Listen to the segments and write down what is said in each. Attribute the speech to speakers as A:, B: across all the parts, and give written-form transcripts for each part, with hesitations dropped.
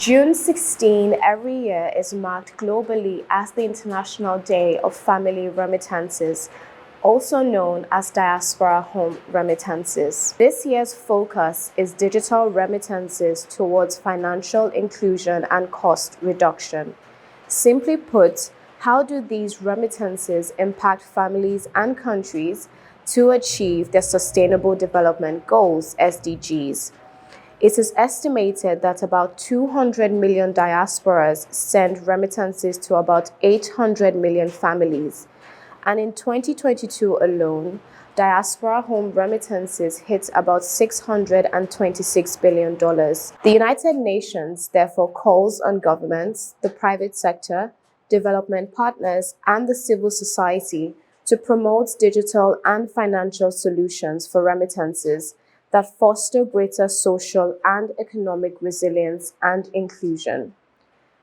A: June 16 every year is marked globally as the International Day of Family Remittances, also known as Diaspora Home Remittances. This year's focus is digital remittances towards financial inclusion and cost reduction. Simply put, how do these remittances impact families and countries to achieve their Sustainable Development Goals, SDGs? It is estimated that about 200 million diasporas send remittances to about 800 million families. And in 2022 alone, diaspora home remittances hit about $626 billion. The United Nations therefore calls on governments, the private sector, development partners, and the civil society to promote digital and financial solutions for remittances that foster greater social and economic resilience and inclusion.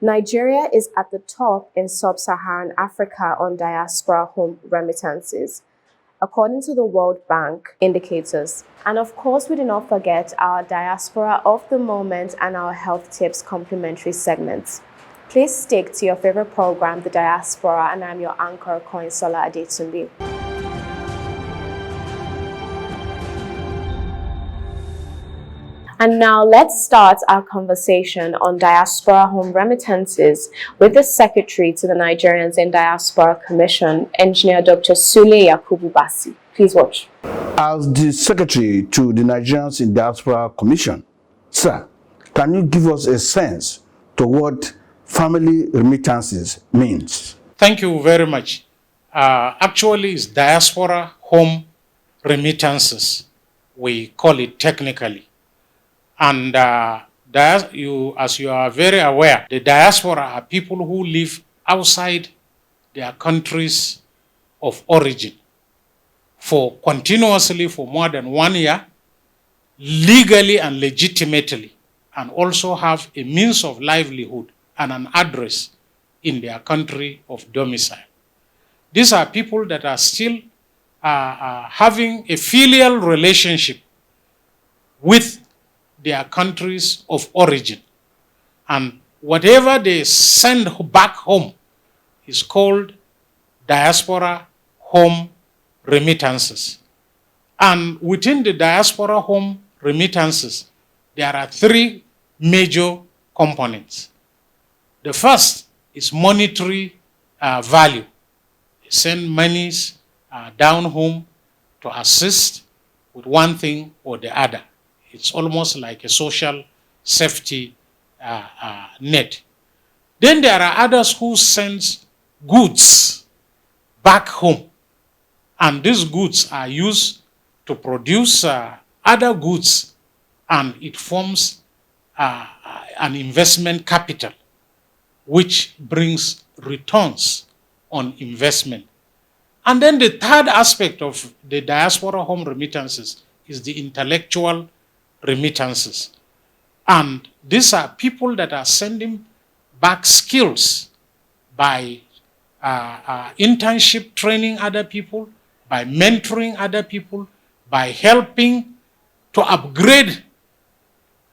A: Nigeria is at the top in sub-Saharan Africa on diaspora home remittances, according to the World Bank indicators. And of course, we do not forget our Diaspora of the Moment and our Health Tips complimentary segments. Please stick to your favorite program, The Diaspora, and I'm your anchor, Koinsola Adetunbi. And now let's start our conversation on diaspora home remittances with the Secretary to the Nigerians in Diaspora Commission, Engineer Dr. Sule Yakubu Basi. Please watch.
B: As the Secretary to the Nigerians in Diaspora Commission, sir, can you give us a sense to what family remittances means?
C: Thank you very much. Actually, it's diaspora home remittances, we call it technically. And as you are very aware, the diaspora are people who live outside their countries of origin continuously for more than 1 year, legally and legitimately, and also have a means of livelihood and an address in their country of domicile. These are people that are still having a filial relationship with their countries of origin. And whatever they send back home is called diaspora home remittances. And within the diaspora home remittances, there are three major components. The first is monetary value. They send monies down home to assist with one thing or the other. It's almost like a social safety net. Then there are others who send goods back home. And these goods are used to produce other goods, and it forms an investment capital, which brings returns on investment. And then the third aspect of the diaspora home remittances is the intellectual remittances. And these are people that are sending back skills by internship training other people, by mentoring other people, by helping to upgrade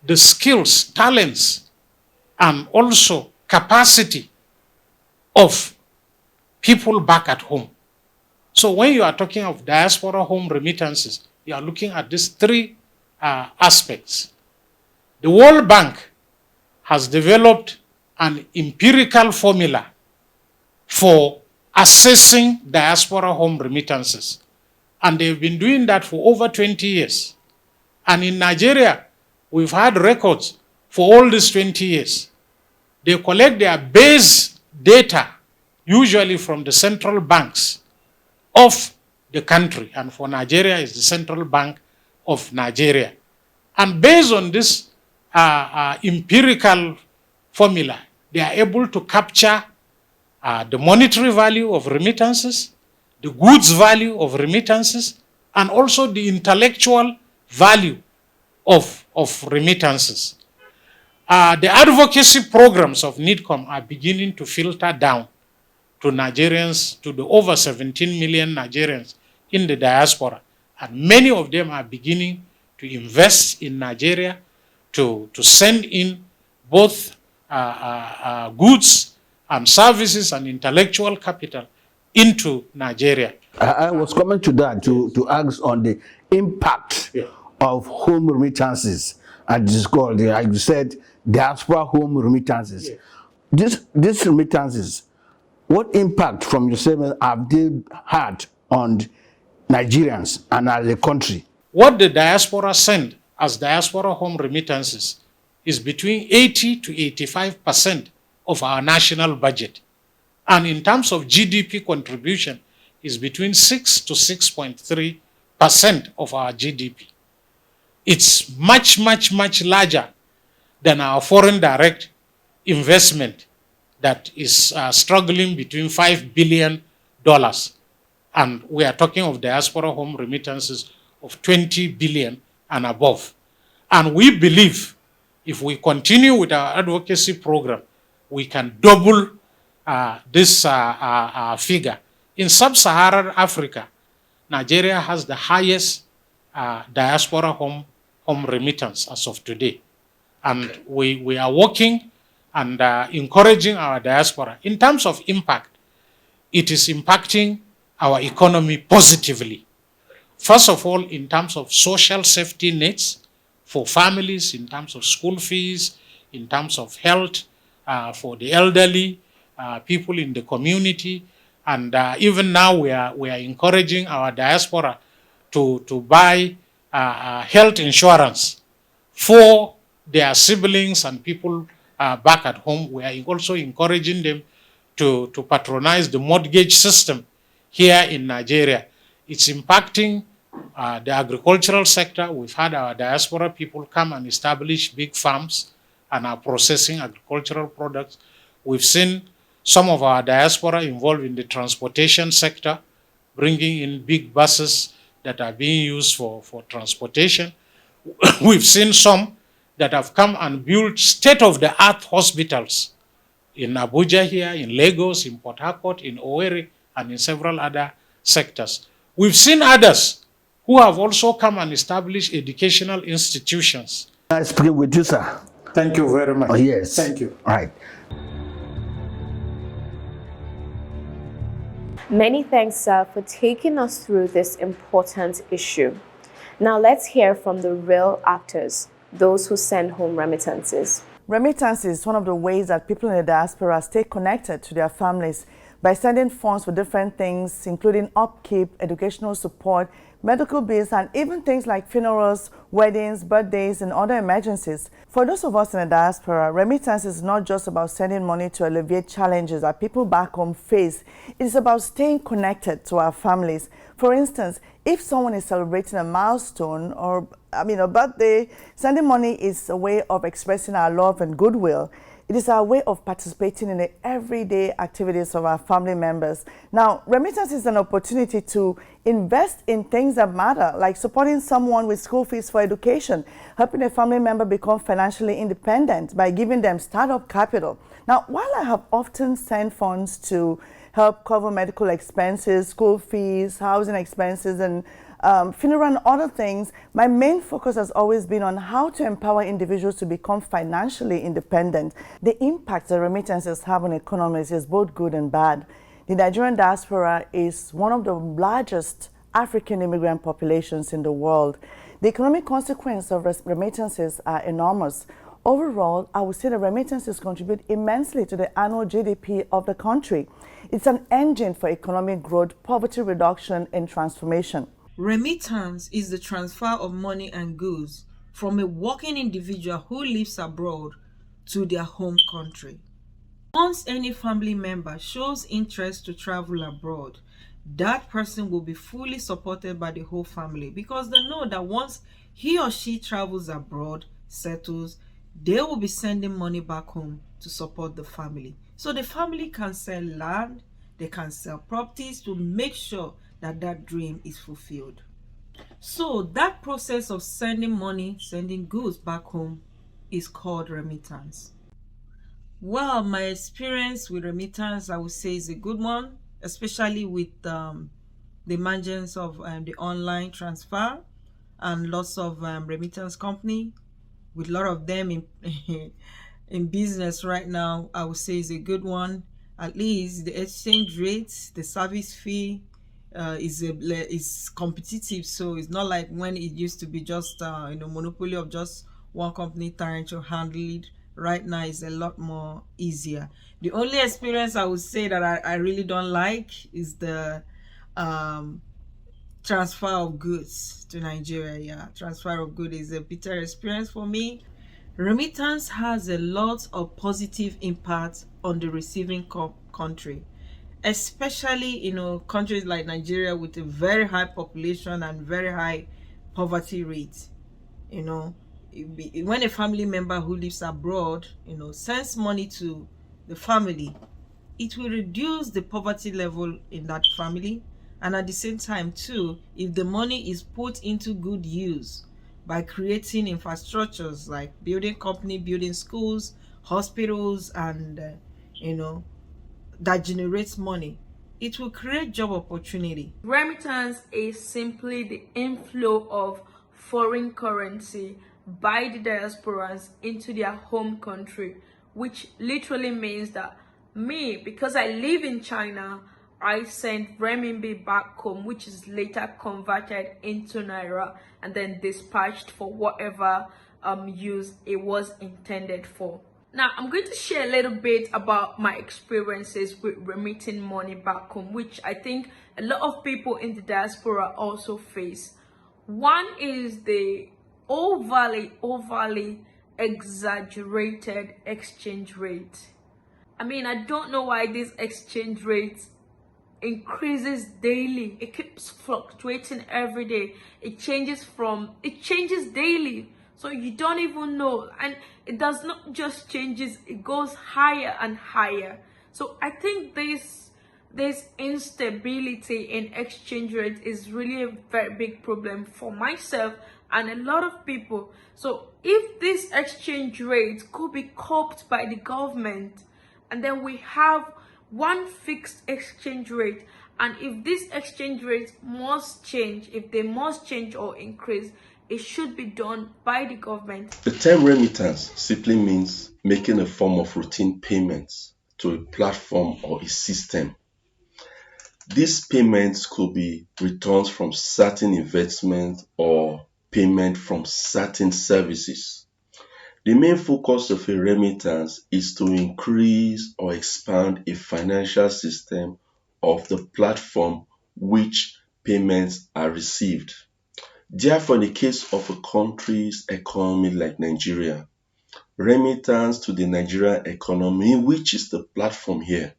C: the skills, talents, and also capacity of people back at home. So when you are talking of diaspora home remittances, you are looking at these three aspects. The World Bank has developed an empirical formula for assessing diaspora home remittances. And they've been doing that for over 20 years. And in Nigeria, we've had records for all these 20 years. They collect their base data, usually from the central banks of the country. And for Nigeria, it's the Central Bank of Nigeria. And based on this empirical formula, they are able to capture the monetary value of remittances, the goods value of remittances, and also the intellectual value of remittances. The advocacy programs of NIDCOM are beginning to filter down to Nigerians, to the over 17 million Nigerians in the diaspora. And many of them are beginning to invest in Nigeria, to send in both goods and services and intellectual capital into Nigeria.
B: I was coming to that to ask on the impact of home remittances. And this is called, like you said, diaspora home remittances. These remittances, what impact from your statement have they had on Nigerians and as a country?
C: What the diaspora send as diaspora home remittances is between 80 to 85% of our national budget. And in terms of GDP contribution, is between 6 to 6.3% of our GDP. It's much, much, much larger than our foreign direct investment that is struggling between $5 billion. And we are talking of diaspora home remittances of 20 billion and above. And we believe if we continue with our advocacy program, we can double this figure. In sub-Saharan Africa, Nigeria has the highest diaspora home remittance as of today. And we are working and encouraging our diaspora. In terms of impact, it is impacting our economy positively. First of all, in terms of social safety nets for families, in terms of school fees, in terms of health for the elderly, people in the community. And even now we are encouraging our diaspora to buy health insurance for their siblings and people back at home. We are also encouraging them to patronize the mortgage system here in Nigeria. It's impacting the agricultural sector. We've had our diaspora people come and establish big farms and are processing agricultural products. We've seen some of our diaspora involved in the transportation sector, bringing in big buses that are being used for transportation. We've seen some that have come and built state-of-the-art hospitals in Abuja here, in Lagos, in Port Harcourt, in Owerri, and in several other sectors. We've seen others who have also come and established educational institutions.
B: Nice speaking with you, sir.
C: Thank you very much.
B: Oh, yes.
C: Thank you.
B: All right.
A: Many thanks, sir, for taking us through this important issue. Now let's hear from the real actors, those who send home remittances.
D: Remittance is one of the ways that people in the diaspora stay connected to their families by sending funds for different things, including upkeep, educational support, medical bills, and even things like funerals, weddings, birthdays, and other emergencies. For those of us in the diaspora, remittance is not just about sending money to alleviate challenges that people back home face. It is about staying connected to our families. For instance, if someone is celebrating a milestone or a birthday, sending money is a way of expressing our love and goodwill. It is our way of participating in the everyday activities of our family members. Now, remittance is an opportunity to invest in things that matter, like supporting someone with school fees for education, helping a family member become financially independent by giving them startup capital. Now, while I have often sent funds to help cover medical expenses, school fees, housing expenses, and funeral and other things, my main focus has always been on how to empower individuals to become financially independent. The impact that remittances have on economies is both good and bad. The Nigerian diaspora is one of the largest African immigrant populations in the world. The economic consequences of remittances are enormous. Overall, I would say that remittances contribute immensely to the annual GDP of the country. It's an engine for economic growth, poverty reduction, and transformation.
E: Remittance is the transfer of money and goods from a working individual who lives abroad to their home country. Once any family member shows interest to travel abroad, that person will be fully supported by the whole family because they know that once he or she travels abroad, settles, they will be sending money back home to support the family. So the family can sell land, they can sell properties to make sure that that dream is fulfilled. So that process of sending money, sending goods back home is called remittance. Well, my experience with remittance, I would say, is a good one, especially with the emergence of the online transfer and lots of remittance company, with a lot of them in business right now, I would say is a good one. At least the exchange rate, the service fee is competitive, so it's not like when it used to be just monopoly of just one company trying to handle it. Right now is a lot more easier. The only experience I would say that I really don't like is the um transfer of goods to Nigeria. Yeah, transfer of goods is a bitter experience for me. Remittance has a lot of positive impact on the receiving country, especially countries like Nigeria with a very high population and very high poverty rate. You know, when a family member who lives abroad, sends money to the family, it will reduce the poverty level in that family. And at the same time too, if the money is put into good use by creating infrastructures like building company, building schools, hospitals, and you know that generates money, it will create job opportunity. Remittance is simply the inflow of foreign currency by the diasporans into their home country, which literally means that me, because I live in China, I send renminbi back home, which is later converted into naira and then dispatched for whatever use it was intended for. Now, I'm going to share a little bit about my experiences with remitting money back home, which I think a lot of people in the diaspora also face. One is the overly exaggerated exchange rate. I mean, I don't know why this exchange rate increases daily. It keeps fluctuating every day. It changes daily, so you don't even know. And it does not just changes, it goes higher and higher. So I think this instability in exchange rate is really a very big problem for myself and a lot of people. So if this exchange rate could be coped by the government, and then we have one fixed exchange rate, and if this exchange rate must change, if they must change or increase, it should be done by the government.
F: The term remittance simply means making a form of routine payments to a platform or a system. These payments could be returns from certain investments or payment from certain services. The main focus of a remittance is to increase or expand a financial system of the platform which payments are received. Therefore, in the case of a country's economy like Nigeria, remittance to the Nigerian economy, which is the platform here,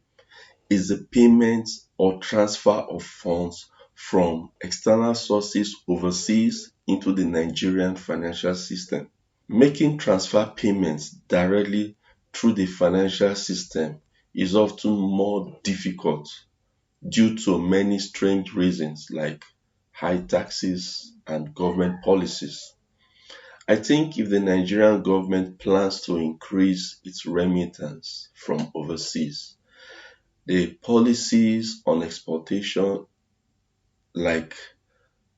F: is the payment or transfer of funds from external sources overseas into the Nigerian financial system. Making transfer payments directly through the financial system is often more difficult due to many strange reasons like high taxes and government policies. I think if the Nigerian government plans to increase its remittance from overseas, the policies on exportation, like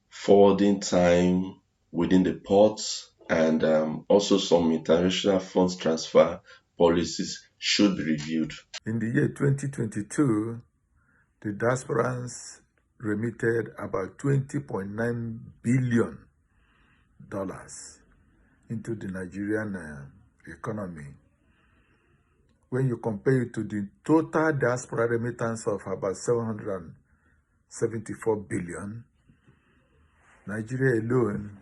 F: forwarding time within the ports and also some international funds transfer policies should be reviewed.
G: In the year 2022, the diasporans remitted about $20.9 billion into the Nigerian economy. When you compare it to the total diaspora remittance of about 774 billion, Nigeria alone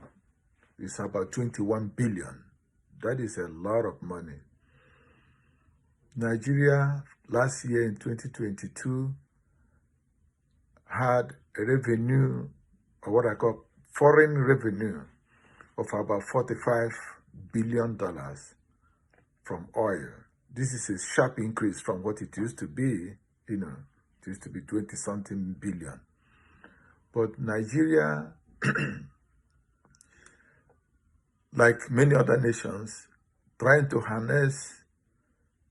G: is about 21 billion. That is a lot of money. Nigeria last year in 2022 had a revenue, or what I call foreign revenue, of about $45 billion from oil. This is a sharp increase from what it used to be. It used to be 20-something billion. But Nigeria, like many other nations, trying to harness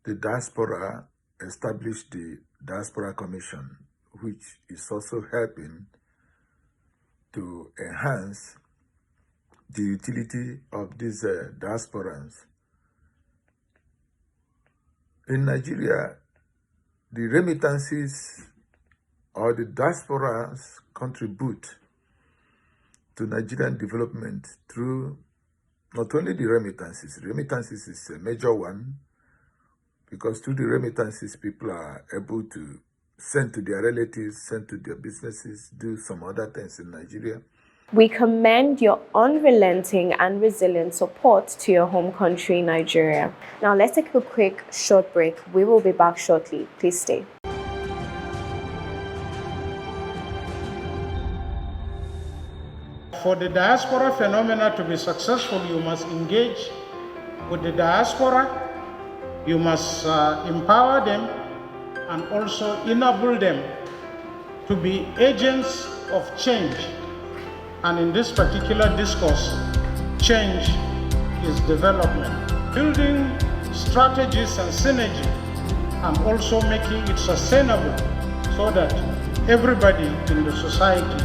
G: the diaspora, established the Diaspora Commission, which is also helping to enhance the utility of these diasporans. In Nigeria, the remittances or the diasporas contribute to Nigerian development through not only the remittances. Remittances is a major one because through the remittances, people are able to send to their relatives, send to their businesses, do some other things in Nigeria.
A: We commend your unrelenting and resilient support to your home country, Nigeria. Now let's take a quick short break. We will be back shortly. Please stay.
C: For the diaspora phenomena to be successful, you must engage with the diaspora, you must empower them and also enable them to be agents of change. And in this particular discourse, change is development. Building strategies and synergy and also making it sustainable so that everybody in the society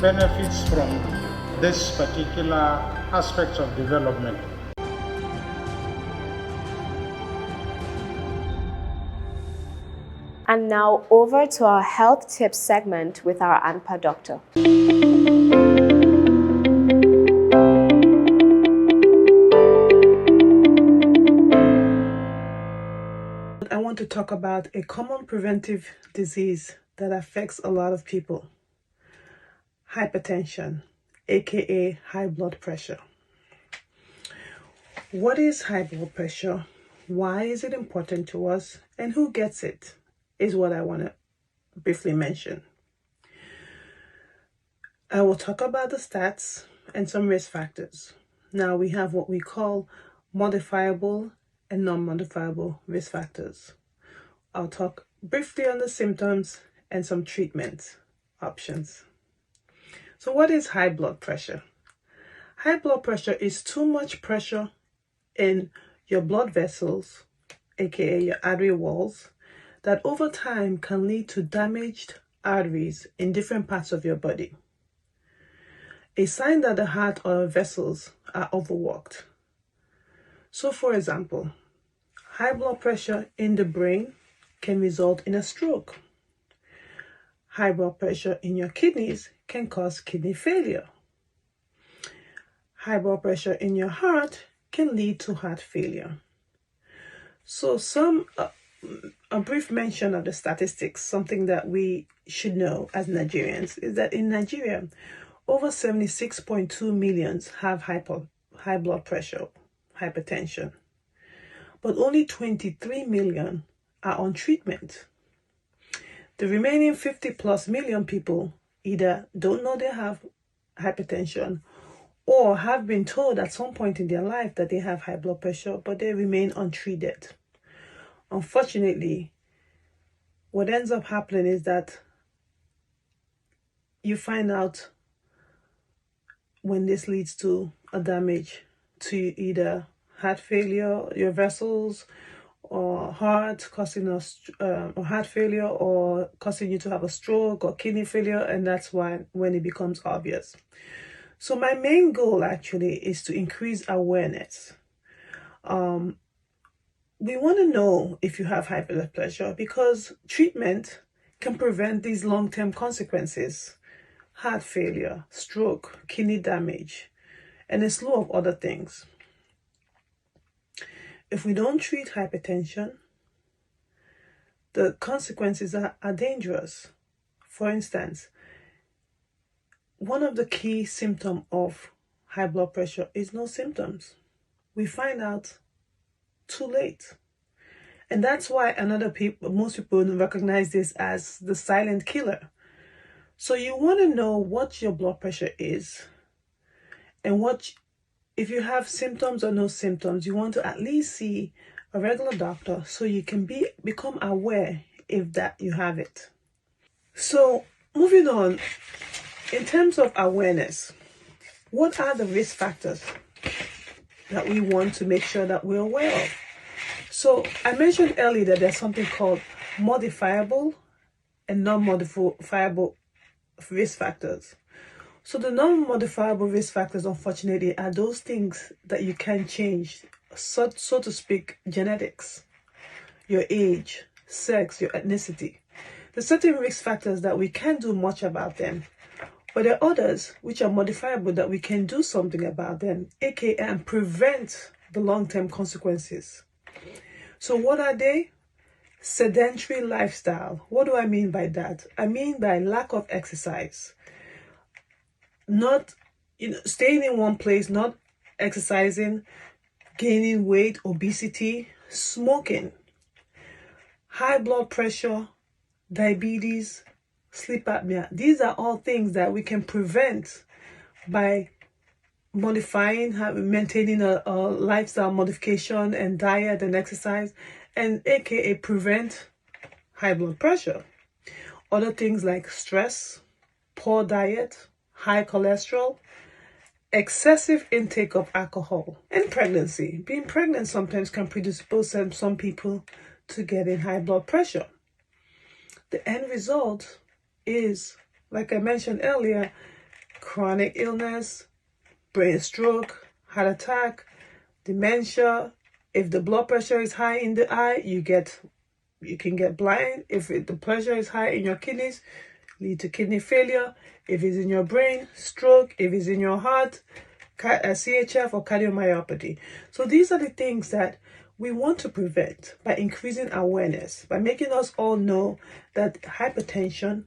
C: benefits from this particular aspect of development.
A: And now over to our health tips segment with our ANPA doctor.
H: I want to talk about a common preventive disease that affects a lot of people. Hypertension, aka high blood pressure. What is high blood pressure? Why is it important to us? And who gets it? Is what I want to briefly mention. I will talk about the stats and some risk factors. Now we have what we call modifiable and non-modifiable risk factors. I'll talk briefly on the symptoms and some treatment options. So what is high blood pressure? High blood pressure is too much pressure in your blood vessels, aka your artery walls, that over time can lead to damaged arteries in different parts of your body. A sign that the heart or vessels are overworked. So for example, high blood pressure in the brain can result in a stroke. High blood pressure in your kidneys can cause kidney failure. High blood pressure in your heart can lead to heart failure. So a brief mention of the statistics, something that we should know as Nigerians, is that in Nigeria, over 76.2 million have high blood pressure, hypertension, but only 23 million are on treatment. The remaining 50 plus million people either don't know they have hypertension or have been told at some point in their life that they have high blood pressure, but they remain untreated. Unfortunately, what ends up happening is that you find out when this leads to a damage to either heart failure, your vessels, or heart, causing or heart failure, or causing you to have a stroke or kidney failure, and that's when it becomes obvious. So my main goal actually is to increase awareness. We want to know if you have high blood pressure because treatment can prevent these long-term consequences: heart failure, stroke, kidney damage, and a slew of other things. If we don't treat hypertension, the consequences are dangerous. For instance, one of the key symptoms of high blood pressure is no symptoms. We find out too late. And that's why most people recognize this as the silent killer. So you want to know what your blood pressure is and if you have symptoms or no symptoms, you want to at least see a regular doctor so you can become aware if that you have it. So moving on, in terms of awareness, what are the risk factors that we want to make sure that we're aware of? So I mentioned earlier that there's something called modifiable and non-modifiable risk factors. So the non-modifiable risk factors, unfortunately, are those things that you can change, so to speak, genetics. your age, sex, your ethnicity. There's certain risk factors that we can't do much about them, but there are others which are modifiable that we can do something about them, aka and prevent the long-term consequences. So what are they? Sedentary lifestyle. What do I mean by that? I mean by lack of exercise. Not staying in one place, not exercising, gaining weight, obesity, smoking, high blood pressure, diabetes, sleep apnea. These are all things that we can prevent by modifying, maintaining a lifestyle modification and diet and exercise, and aka prevent high blood pressure. Other things like stress, poor diet, high cholesterol, excessive intake of alcohol, and pregnancy. Being pregnant sometimes can predispose some people to getting high blood pressure. The end result is, like I mentioned earlier, chronic illness, brain stroke, heart attack, dementia. If the blood pressure is high in the eye, you can get blind. If the pressure is high in your kidneys, lead to kidney failure. If it's in your brain, stroke. If it's in your heart, CHF or cardiomyopathy. So these are the things that we want to prevent by increasing awareness, by making us all know that hypertension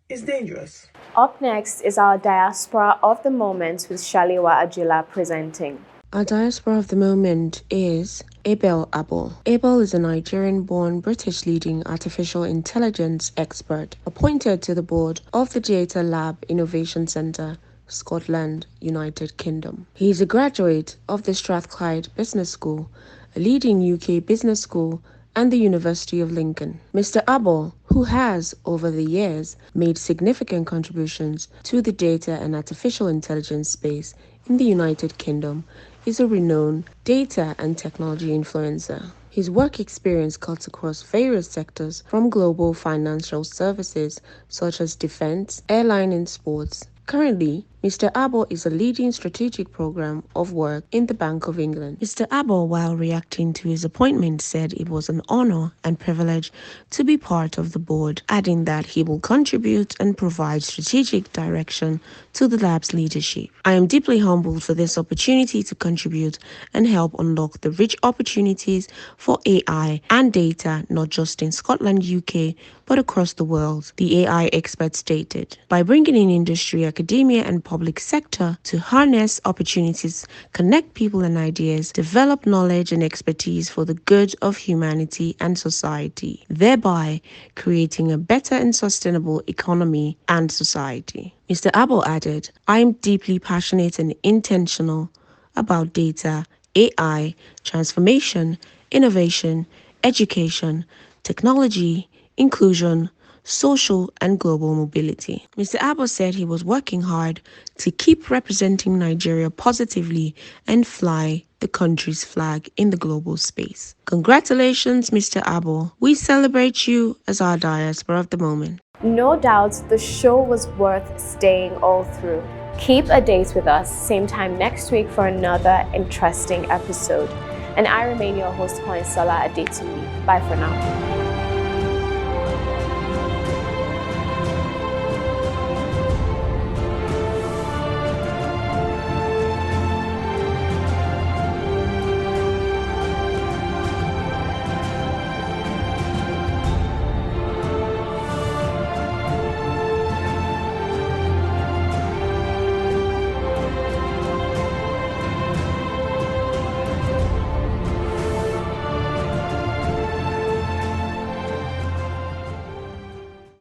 H: is dangerous.
A: Up next is our Diaspora of the Moment with Shaliwa Ajila presenting.
I: Our Diaspora of the Moment is Abel Abel. Abel is a Nigerian-born British leading artificial intelligence expert appointed to the board of the Data Lab Innovation Centre, Scotland, United Kingdom. He is a graduate of the Strathclyde Business School, a leading UK business school, and the University of Lincoln. Mr. Abel, who has, over the years, made significant contributions to the data and artificial intelligence space in the United Kingdom, is a renowned data and technology influencer. His work experience cuts across various sectors from global financial services such as defense, airline and sports. Currently, Mr. Abel is a leading strategic program of work in the Bank of England. Mr. Abel, while reacting to his appointment, said it was an honor and privilege to be part of the board, adding that he will contribute and provide strategic direction to the lab's leadership. I am deeply humbled for this opportunity to contribute and help unlock the rich opportunities for AI and data, not just in Scotland, UK, but across the world, the AI expert stated. By bringing in industry, academia, and public sector to harness opportunities, connect people and ideas, develop knowledge and expertise for the good of humanity and society, thereby creating a better and sustainable economy and society. Mr. Abel added, I am deeply passionate and intentional about data, AI, transformation, innovation, education, technology, inclusion, social and global mobility. Mr. Abel said he was working hard to keep representing Nigeria positively and fly the country's flag in the global space. Congratulations, Mr. Abel. We celebrate you as our Diaspora of the Moment.
A: No doubt the show was worth staying all through. Keep a date with us, same time next week for another interesting episode. And I remain your host, Sola Adetumi. Bye for now.